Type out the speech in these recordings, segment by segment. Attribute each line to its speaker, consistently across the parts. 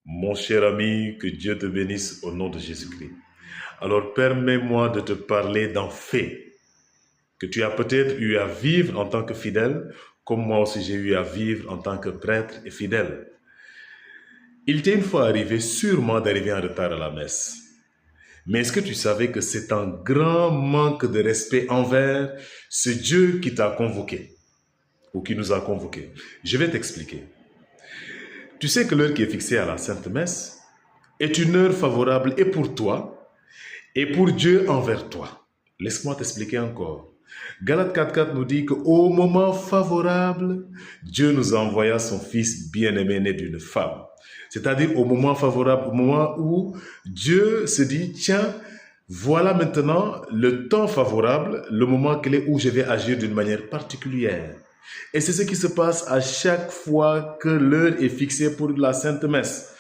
Speaker 1: Mon cher ami, que Dieu te bénisse au nom de Jésus-Christ. Alors, permets-moi de te parler d'un fait que tu as peut-être eu à vivre en tant que fidèle, comme moi aussi j'ai eu à vivre en tant que prêtre et fidèle. Il t'est une fois arrivé sûrement d'arriver en retard à la messe. Mais est-ce que tu savais que c'est un grand manque de respect envers ce Dieu qui t'a convoqué ou qui nous a convoqués? Je vais t'expliquer. Tu sais que l'heure qui est fixée à la Sainte Messe est une heure favorable et pour toi et pour Dieu envers toi. Laisse-moi t'expliquer encore. Galates 4.4 nous dit qu'au moment favorable, Dieu nous envoya son Fils bien-aimé né d'une femme. C'est-à-dire au moment favorable, au moment où Dieu se dit, tiens, voilà maintenant le temps favorable, le moment clé où je vais agir d'une manière particulière. Et c'est ce qui se passe à chaque fois que l'heure est fixée pour la Sainte Messe.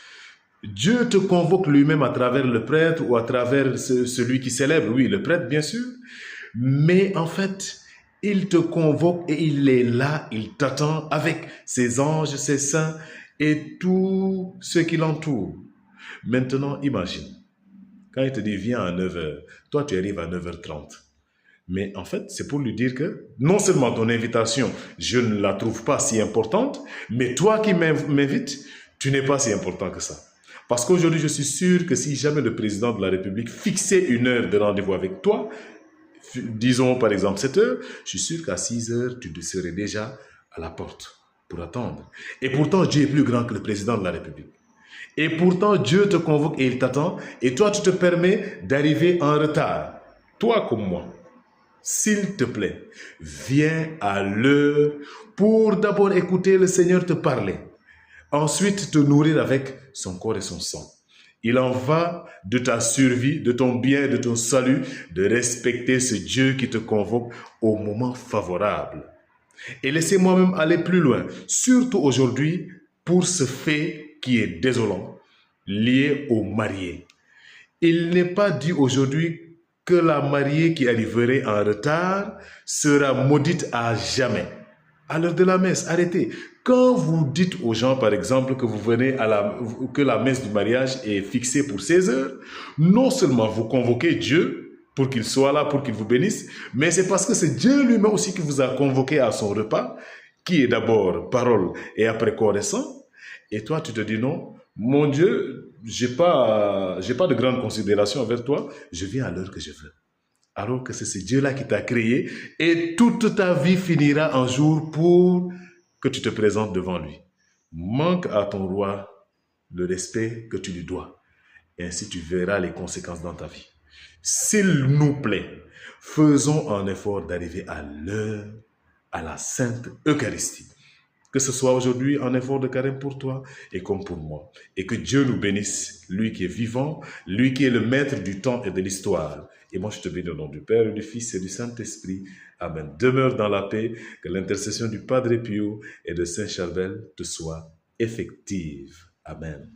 Speaker 1: Dieu te convoque lui-même à travers le prêtre ou à travers celui qui célèbre, oui, le prêtre bien sûr, mais en fait, il te convoque et il est là, il t'attend avec ses anges, ses saints et tous ceux qui l'entourent. Maintenant, imagine, quand il te dit viens à 9 heures, toi tu arrives à 9h30. Mais en fait, c'est pour lui dire que non seulement ton invitation, je ne la trouve pas si importante, mais toi qui m'invites, tu n'es pas si important que ça. Parce qu'aujourd'hui, je suis sûr que si jamais le président de la République fixait une heure de rendez-vous avec toi, disons par exemple 7 heures, je suis sûr qu'à 6 heures, tu serais déjà à la porte pour attendre. Et pourtant, Dieu est plus grand que le président de la République. Et pourtant, Dieu te convoque et il t'attend. Et toi, tu te permets d'arriver en retard. Toi comme moi. S'il te plaît, viens à l'heure pour d'abord écouter le Seigneur te parler. Ensuite, te nourrir avec son corps et son sang. Il en va de ta survie, de ton bien, de ton salut, de respecter ce Dieu qui te convoque au moment favorable. Et laissez-moi même aller plus loin, surtout aujourd'hui, pour ce fait qui est désolant, lié aux mariés. Il n'est pas dit aujourd'hui que la mariée qui arriverait en retard sera maudite à jamais. À l'heure de la messe, arrêtez. Quand vous dites aux gens, par exemple, que vous venez que la messe du mariage est fixée pour 16 heures, non seulement vous convoquez Dieu pour qu'il soit là, pour qu'il vous bénisse, mais c'est parce que c'est Dieu lui-même aussi qui vous a convoqué à son repas, qui est d'abord parole et après corps et sang. Et toi, tu te dis non, mon Dieu, j'ai pas de grande considération envers toi, je viens à l'heure que je veux. Alors que c'est ce Dieu-là qui t'a créé et toute ta vie finira un jour pour que tu te présentes devant lui. Manque à ton roi le respect que tu lui dois. Et ainsi tu verras les conséquences dans ta vie. S'il nous plaît, faisons un effort d'arriver à l'heure à la Sainte Eucharistie. Que ce soit aujourd'hui un effort de carême pour toi et comme pour moi. Et que Dieu nous bénisse, lui qui est vivant, lui qui est le maître du temps et de l'histoire. Et moi, je te bénis au nom du Père, et du Fils et du Saint-Esprit. Amen. Demeure dans la paix, que l'intercession du Padre Pio et de Saint Charbel te soit effective. Amen.